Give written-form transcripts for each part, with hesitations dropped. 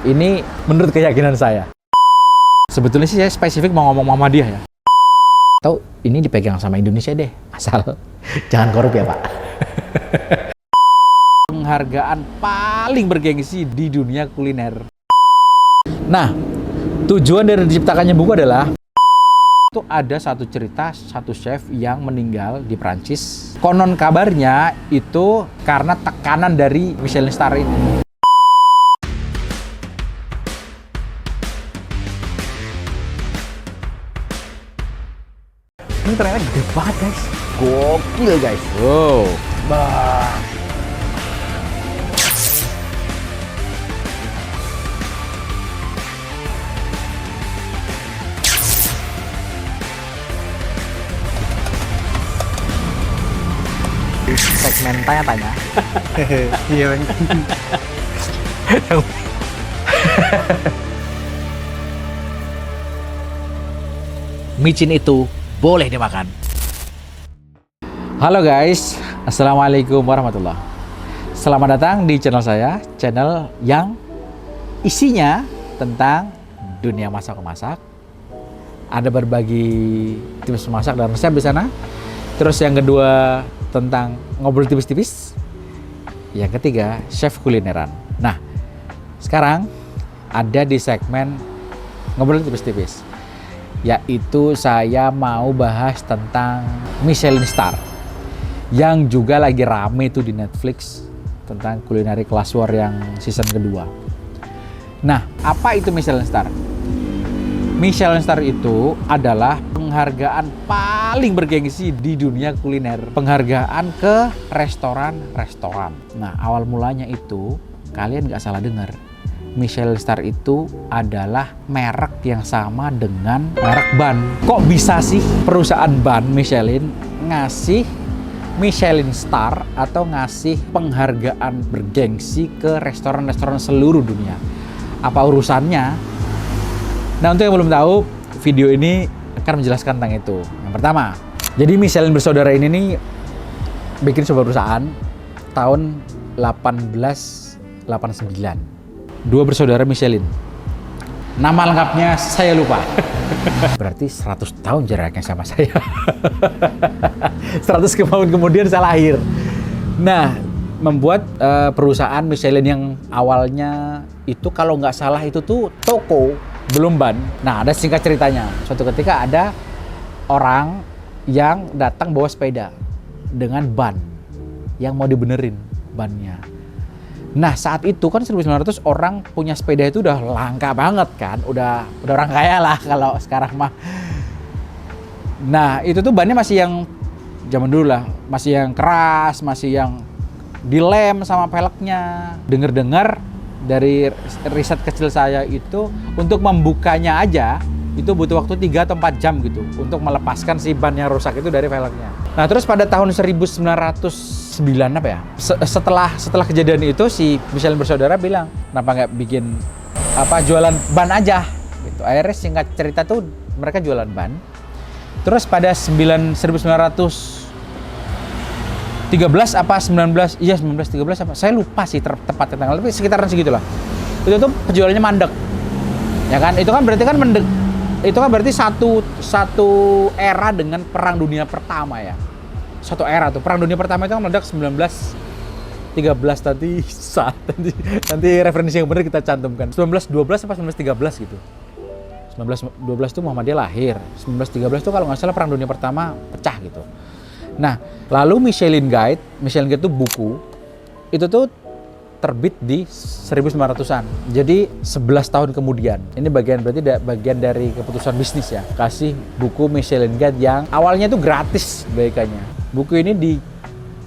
Ini menurut keyakinan saya. Sebetulnya sih saya spesifik mau ngomong Muhammadiyah ya. Atau ini dipegang sama Indonesia deh, asal jangan korup ya Pak. Penghargaan paling bergengsi di dunia kuliner. Nah, tujuan dari diciptakannya buku adalah itu ada satu cerita, satu chef yang meninggal di Prancis. Konon kabarnya itu karena tekanan dari Michelin Star ini. Ini ternyata gede banget guys, gokil guys. Wow, bah. Segmen tanya-tanya. Iya Bang. Micin itu boleh dimakan. Halo guys, assalamualaikum warahmatullah. Selamat datang di channel saya, channel yang isinya tentang dunia masak-masak. Ada berbagi tips masak dan resep di sana. Terus yang kedua tentang ngobrol tipis-tipis. Yang ketiga chef kulineran. Nah, sekarang ada di segmen ngobrol tipis-tipis, yaitu saya mau bahas tentang Michelin Star yang juga lagi rame tuh di Netflix tentang kulineri kelas war yang season kedua. Nah, apa itu Michelin Star? Michelin Star itu adalah penghargaan paling bergengsi di dunia kuliner. Penghargaan ke restoran-restoran. Nah, awal mulanya itu kalian nggak salah dengar. Michelin Star itu adalah merek yang sama dengan merek ban. Kok bisa sih perusahaan ban Michelin ngasih Michelin Star atau ngasih penghargaan bergengsi ke restoran-restoran seluruh dunia? Apa urusannya? Nah, untuk yang belum tahu, video ini akan menjelaskan tentang itu. Yang pertama, jadi Michelin bersaudara ini nih bikin sebuah perusahaan tahun 1889. Dua bersaudara Michelin. Nama lengkapnya saya lupa. Berarti 100 tahun jaraknya sama saya. 100 tahun kemudian saya lahir. Nah, membuat perusahaan Michelin yang awalnya itu kalau nggak salah itu tuh toko, belum ban. Nah, ada singkat ceritanya. Suatu ketika ada orang yang datang bawa sepeda dengan ban yang mau dibenerin bannya. Nah, saat itu kan 1900 orang punya sepeda itu udah langka banget kan, udah orang kaya lah kalau sekarang mah. Nah, itu tuh bannya masih yang zaman dulu lah, masih yang keras, masih yang dilem sama peleknya. Dengar-dengar dari riset kecil saya itu untuk membukanya aja itu butuh waktu 3 atau 4 jam gitu untuk melepaskan si ban yang rusak itu dari velgnya. Nah, terus pada tahun 1909 apa ya? Setelah kejadian itu si Michelin bersaudara bilang, "Kenapa nggak bikin jualan ban aja?" Gitu. Akhirnya singkat cerita tuh mereka jualan ban. Terus pada 1913 apa 1913 apa? Saya lupa sih tepatnya tanggal, tapi sekitaran segitulah. Itu tuh penjualannya mandek. Ya kan? Itu kan berarti satu era dengan Perang Dunia Pertama ya. Satu era tuh. Perang Dunia Pertama itu kan meledak 1913 nanti referensi yang benar kita cantumkan. 1912 apa 1913 gitu. 1912 itu Muhammadiyah lahir. 1913 itu kalau nggak salah Perang Dunia Pertama pecah gitu. Nah, lalu Michelin Guide itu buku, itu tuh terbit di 1900-an. Jadi 11 tahun kemudian. Ini bagian dari keputusan bisnis ya. Kasih buku Michelin Guide yang awalnya itu gratis bagiannya. Buku ini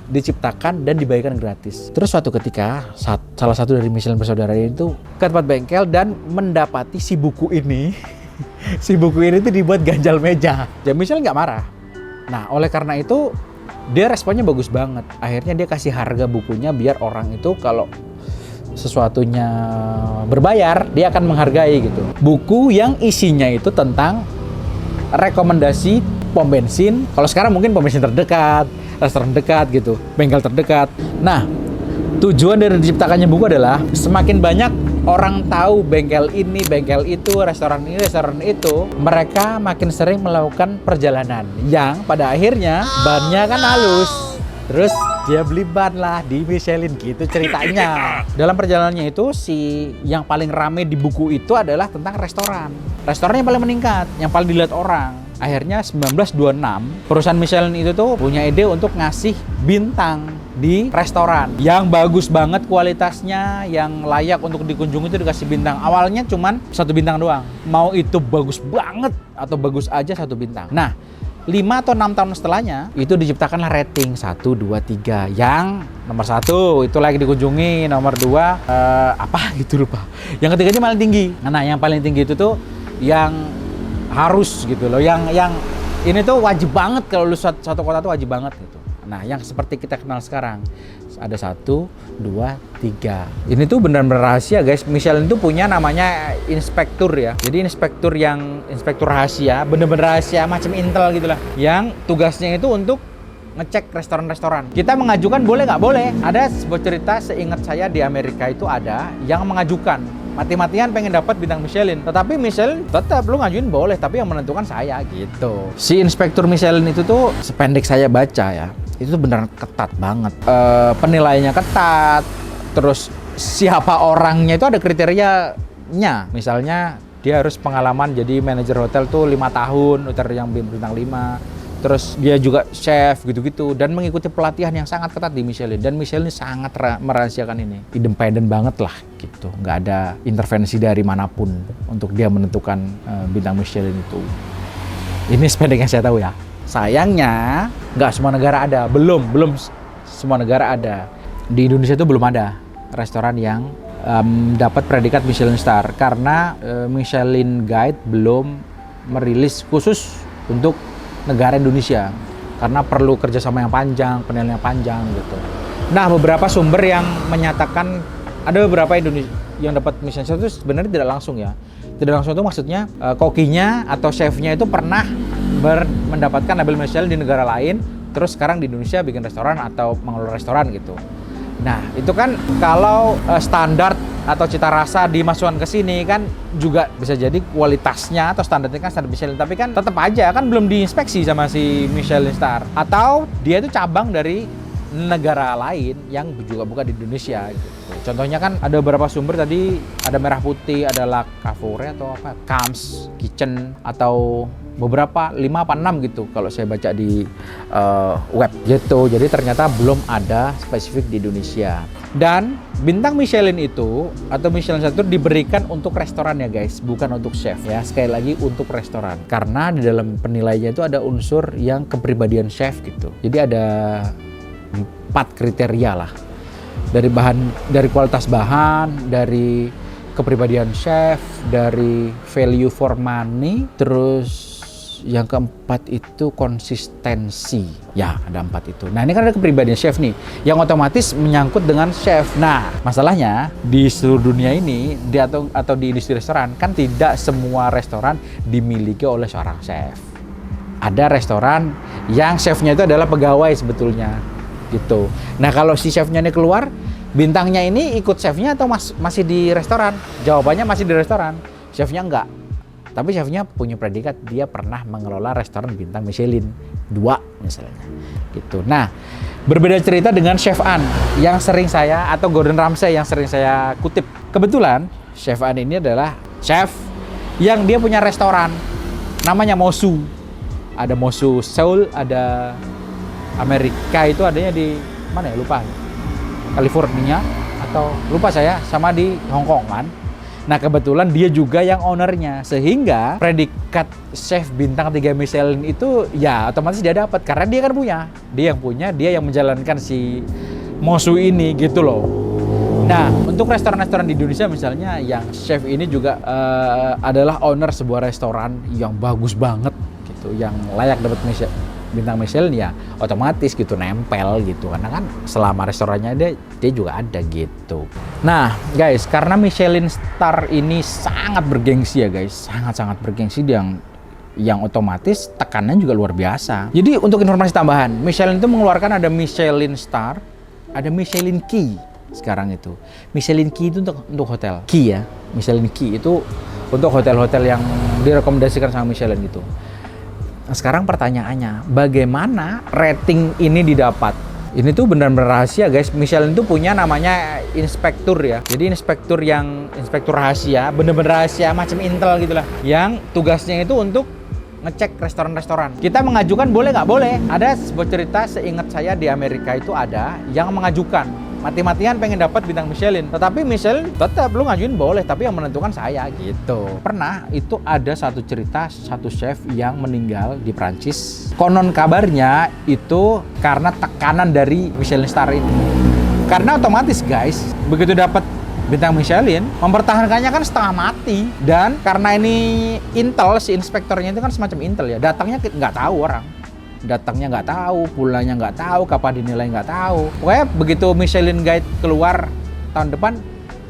diciptakan dan dibagikan gratis. Terus suatu ketika salah satu dari Michelin bersaudara itu ke tempat bengkel dan mendapati si buku ini si buku ini tuh dibuat ganjal meja. Jadi Michelin nggak marah. Nah, oleh karena itu dia responnya bagus banget. Akhirnya dia kasih harga bukunya biar orang itu kalau sesuatunya berbayar, dia akan menghargai gitu. Buku yang isinya itu tentang rekomendasi pom bensin. Kalau sekarang mungkin pom bensin terdekat, restoran dekat gitu, bengkel terdekat. Nah, tujuan dari diciptakannya buku adalah semakin banyak orang tahu bengkel ini, bengkel itu, restoran ini, restoran itu, mereka makin sering melakukan perjalanan yang pada akhirnya bannya kan halus. Terus dia beli ban lah di Michelin gitu ceritanya. Dalam perjalanannya itu si yang paling rame di buku itu adalah tentang restoran. Restoran yang paling meningkat, yang paling dilihat orang. Akhirnya 1926 perusahaan Michelin itu tuh punya ide untuk ngasih bintang di restoran yang bagus banget kualitasnya, yang layak untuk dikunjungi itu dikasih bintang. Awalnya cuman 1 bintang doang. Mau itu bagus banget atau bagus aja 1 bintang. Nah, 5 atau 6 tahun setelahnya itu diciptakanlah rating 1, 2, 3 yang nomor 1 itu lagi dikunjungi, nomor 2 apa gitu lupa. Yang ketiganya paling tinggi. Nah, yang paling tinggi itu tuh yang harus gitu loh, yang ini tuh wajib banget kalau lu satu kota tuh wajib banget gitu. Nah, yang seperti kita kenal sekarang ada 1, 2, 3. Ini tuh benar-benar rahasia guys. Michelin itu punya namanya inspektur ya. Jadi inspektur rahasia, bener-bener rahasia macam Intel gitulah. Yang tugasnya itu untuk ngecek restoran-restoran. Kita mengajukan boleh nggak boleh. Ada sebuah cerita seingat saya di Amerika itu ada yang mengajukan mati-matian pengen dapat bintang Michelin. Tetapi Michelin tetap lu ngajuin boleh, tapi yang menentukan saya gitu. Si inspektur Michelin itu tuh sependek saya baca ya, itu beneran ketat banget. Penilaiannya ketat. Terus siapa orangnya itu ada kriterianya. Misalnya dia harus pengalaman jadi manajer hotel tuh 5 tahun, hotel yang bintang 5. Terus dia juga chef gitu-gitu dan mengikuti pelatihan yang sangat ketat di Michelin. Dan Michelin sangat merahasiakan ini. Independen banget lah gitu. Nggak ada intervensi dari manapun untuk dia menentukan bintang Michelin itu. Ini sependek yang saya tahu ya. Sayangnya nggak semua negara ada. Belum semua negara ada. Di Indonesia itu belum ada restoran yang dapat predikat Michelin Star. Karena Michelin Guide belum merilis khusus untuk negara Indonesia karena perlu kerjasama yang panjang, penilaian yang panjang gitu. Nah, beberapa sumber yang menyatakan ada beberapa Indonesia yang dapat Michelin Star itu sebenarnya tidak langsung ya. Tidak langsung itu maksudnya kokinya atau chefnya itu pernah mendapatkan label Michelin di negara lain, terus sekarang di Indonesia bikin restoran atau mengelola restoran gitu. Nah, itu kan kalau standar atau cita rasa dimasukkan ke sini kan juga bisa jadi kualitasnya atau standarnya kan standar Michelin, tapi kan tetap aja kan belum diinspeksi sama si Michelin Star, atau dia itu cabang dari negara lain yang juga bukan di Indonesia gitu. Contohnya kan ada beberapa sumber tadi, ada Merah Putih, ada La Cavore atau apa, Kams Kitchen, atau beberapa 5 apa 6 gitu kalau saya baca di web gitu. Jadi ternyata belum ada spesifik di Indonesia. Dan bintang Michelin itu atau Michelin Star diberikan untuk restoran ya guys, bukan untuk chef ya. Sekali lagi untuk restoran. Karena di dalam penilaiannya itu ada unsur yang kepribadian chef gitu. Jadi ada 4 kriteria lah. Dari kualitas bahan, dari kepribadian chef, dari value for money, terus yang keempat itu konsistensi. Ya, ada 4 itu. Nah, ini kan ada kepribadian chef nih, yang otomatis menyangkut dengan chef. Nah, masalahnya di seluruh dunia ini, atau di industri restoran, kan tidak semua restoran dimiliki oleh seorang chef. Ada restoran yang chefnya itu adalah pegawai sebetulnya, gitu. Nah, kalau si chefnya ini keluar, bintangnya ini ikut chefnya atau masih di restoran? Jawabannya masih di restoran. Chefnya enggak. Tapi chefnya punya predikat dia pernah mengelola restoran bintang Michelin 2 misalnya gitu. Nah, berbeda cerita dengan Chef An yang sering saya, atau Gordon Ramsay yang sering saya kutip. Kebetulan Chef An ini adalah chef yang dia punya restoran namanya Mosu. Ada Mosu Seoul, ada Amerika itu adanya di mana ya, lupa. California atau lupa saya, sama di Hong Kong kan. Nah, kebetulan dia juga yang ownernya, sehingga predikat chef bintang 3 Michelin itu ya otomatis dia dapat karena dia kan punya, dia yang menjalankan si Mosu ini gitu loh. Nah, untuk restoran-restoran di Indonesia misalnya, yang chef ini juga adalah owner sebuah restoran yang bagus banget gitu, yang layak dapat bintang Michelin, ya otomatis gitu nempel gitu, karena kan selama restorannya dia juga ada gitu. Nah guys, karena Michelin Star ini sangat bergengsi ya guys, sangat bergengsi, yang otomatis tekanannya juga luar biasa. Jadi untuk informasi tambahan, Michelin itu mengeluarkan ada Michelin Star, ada Michelin Key. sekarang itu. Michelin Key itu untuk hotel. Key ya, Michelin Key itu untuk hotel-hotel yang direkomendasikan sama Michelin gitu. Nah, sekarang pertanyaannya, bagaimana rating ini didapat? Ini tuh benar-benar rahasia guys. Michelin itu punya namanya inspektur ya. Jadi inspektur rahasia, benar-benar rahasia macam Intel gitulah. Yang tugasnya itu untuk ngecek restoran-restoran. Kita mengajukan boleh nggak? Boleh. Ada sebuah cerita seingat saya di Amerika itu ada yang mengajukan mati-matian pengen dapat bintang Michelin. Tetapi Michelin tetap lu ngajuin boleh, tapi yang menentukan saya gitu. Pernah itu ada satu cerita satu chef yang meninggal di Prancis. Konon kabarnya itu karena tekanan dari Michelin Star ini. Karena otomatis guys, begitu dapat bintang Michelin, mempertahankannya kan setengah mati. Dan karena ini Intel, si inspektornya itu kan semacam Intel ya, datangnya nggak tahu orang. Datangnya nggak tahu, pulangnya nggak tahu, kapan dinilai nggak tahu. Pokoknya begitu Michelin Guide keluar tahun depan,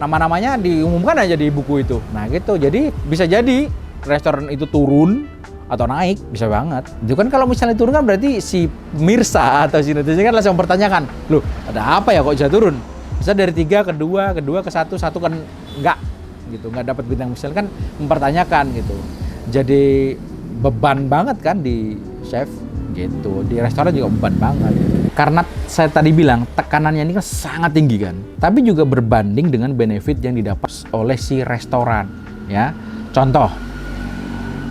nama-namanya diumumkan aja di buku itu. Nah gitu, jadi bisa jadi restoran itu turun atau naik, bisa banget. Itu kan kalau misalnya turun kan berarti si Mirsa atau si netizen kan langsung mempertanyakan, loh ada apa ya kok bisa turun? Bisa dari 3 ke 2, ke 2 ke 1, 1 kan enggak gitu, nggak dapat bintang Michelin kan mempertanyakan gitu. Jadi beban banget kan di chef gitu, di restoran juga beban banget karena saya tadi bilang tekanannya ini kan sangat tinggi kan, tapi juga berbanding dengan benefit yang didapat oleh si restoran ya. Contoh,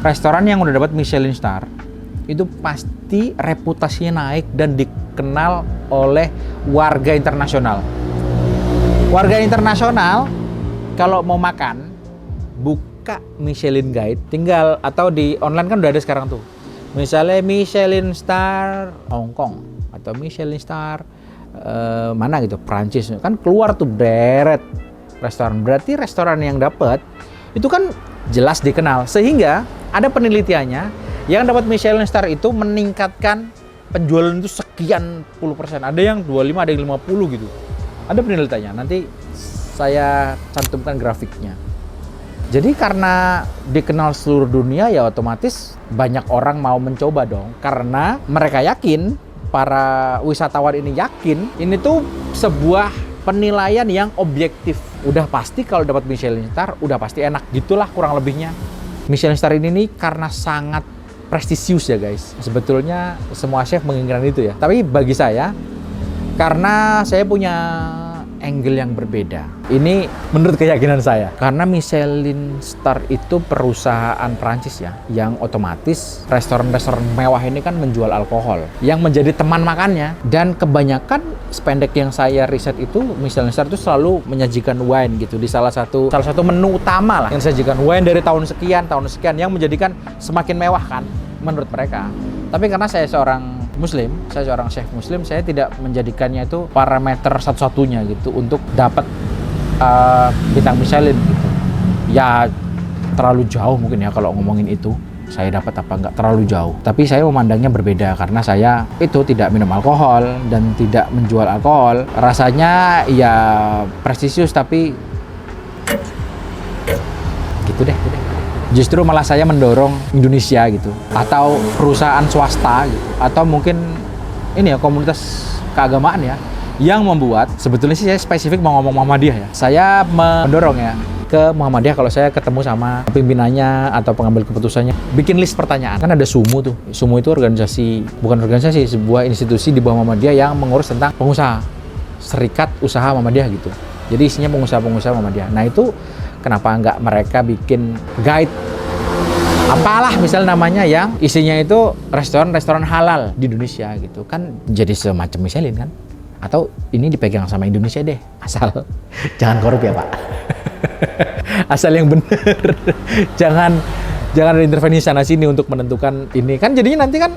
restoran yang udah dapat Michelin Star itu pasti reputasinya naik dan dikenal oleh warga internasional. Warga internasional kalau mau makan buka Michelin Guide, tinggal atau di online kan udah ada sekarang tuh. Misalnya Michelin Star Hong Kong atau Michelin Star mana gitu, Prancis, kan keluar tuh beret restoran. Berarti restoran yang dapat itu kan jelas dikenal, sehingga ada penelitiannya yang dapat Michelin Star itu meningkatkan penjualan itu sekian puluh %. Ada yang 25, ada yang 50 gitu. Ada penelitiannya, nanti saya cantumkan grafiknya. Jadi karena dikenal seluruh dunia ya otomatis banyak orang mau mencoba dong. Karena mereka yakin, para wisatawan ini yakin, ini tuh sebuah penilaian yang objektif. Udah pasti kalau dapat Michelin Star, udah pasti enak. Gitulah kurang lebihnya. Michelin Star ini nih karena sangat prestisius ya guys. Sebetulnya semua chef menginginkan itu ya. Tapi bagi saya, karena saya punya angle yang berbeda. Ini menurut keyakinan saya. Karena Michelin Star itu perusahaan Prancis ya, yang otomatis restoran-restoran mewah ini kan menjual alkohol yang menjadi teman makannya. Dan kebanyakan sependek yang saya riset itu, Michelin Star itu selalu menyajikan wine gitu di salah satu menu utama lah yang disajikan wine dari tahun sekian yang menjadikan semakin mewah kan menurut mereka. Tapi karena saya seorang Muslim, saya seorang chef Muslim, saya tidak menjadikannya itu parameter satu-satunya gitu untuk dapat bintang Michelin gitu. Ya terlalu jauh mungkin ya kalau ngomongin itu. Saya dapat apa enggak terlalu jauh. Tapi saya memandangnya berbeda karena saya itu tidak minum alkohol dan tidak menjual alkohol. Rasanya ya prestisius tapi gitu deh. Justru malah saya mendorong Indonesia gitu, atau perusahaan swasta gitu, atau mungkin ini ya komunitas keagamaan ya, yang membuat, sebetulnya sih saya spesifik mau ngomong Muhammadiyah ya. Saya mendorong ya ke Muhammadiyah kalau saya ketemu sama pimpinannya atau pengambil keputusannya, bikin list pertanyaan. Kan ada SUMU tuh. SUMU itu bukan organisasi, sebuah institusi di bawah Muhammadiyah yang mengurus tentang pengusaha, Serikat Usaha Muhammadiyah gitu. Jadi isinya pengusaha-pengusaha Muhammadiyah. Nah itu kenapa nggak mereka bikin guide apalah misalnya namanya yang isinya itu restoran-restoran halal di Indonesia gitu kan, jadi semacam Michelin kan, atau ini dipegang sama Indonesia deh, asal jangan korup ya Pak. Asal yang bener. jangan ada intervensi sana sini untuk menentukan ini kan, jadinya nanti kan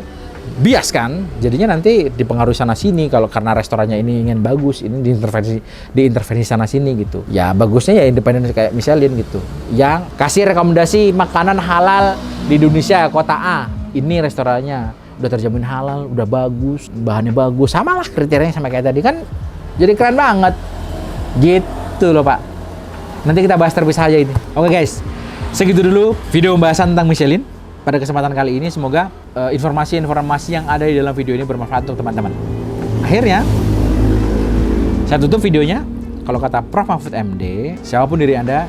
bias kan, jadinya nanti dipengaruhi sana sini. Kalau karena restorannya ini ingin bagus, ini diintervensi sana sini gitu. Ya bagusnya ya independen kayak Michelin gitu, yang kasih rekomendasi makanan halal di Indonesia kota A. Ini restorannya udah terjamin halal, udah bagus, bahannya bagus, sama lah kriterianya sama kayak tadi kan, jadi keren banget gitu loh Pak. Nanti kita bahas terpisah aja ini. Oke guys, segitu dulu video pembahasan tentang Michelin pada kesempatan kali ini. Semoga informasi-informasi yang ada di dalam video ini bermanfaat untuk teman-teman. Akhirnya, saya tutup videonya. Kalau kata Prof. Mahfud MD, siapapun diri Anda,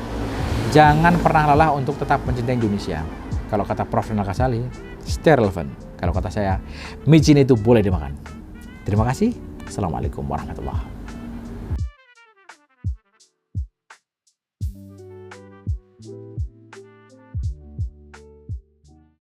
jangan pernah lelah untuk tetap mencintai Indonesia. Kalau kata Prof. Rinal Kasali, stay relevant. Kalau kata saya, micin itu boleh dimakan. Terima kasih. Assalamualaikum warahmatullahi wabarakatuh.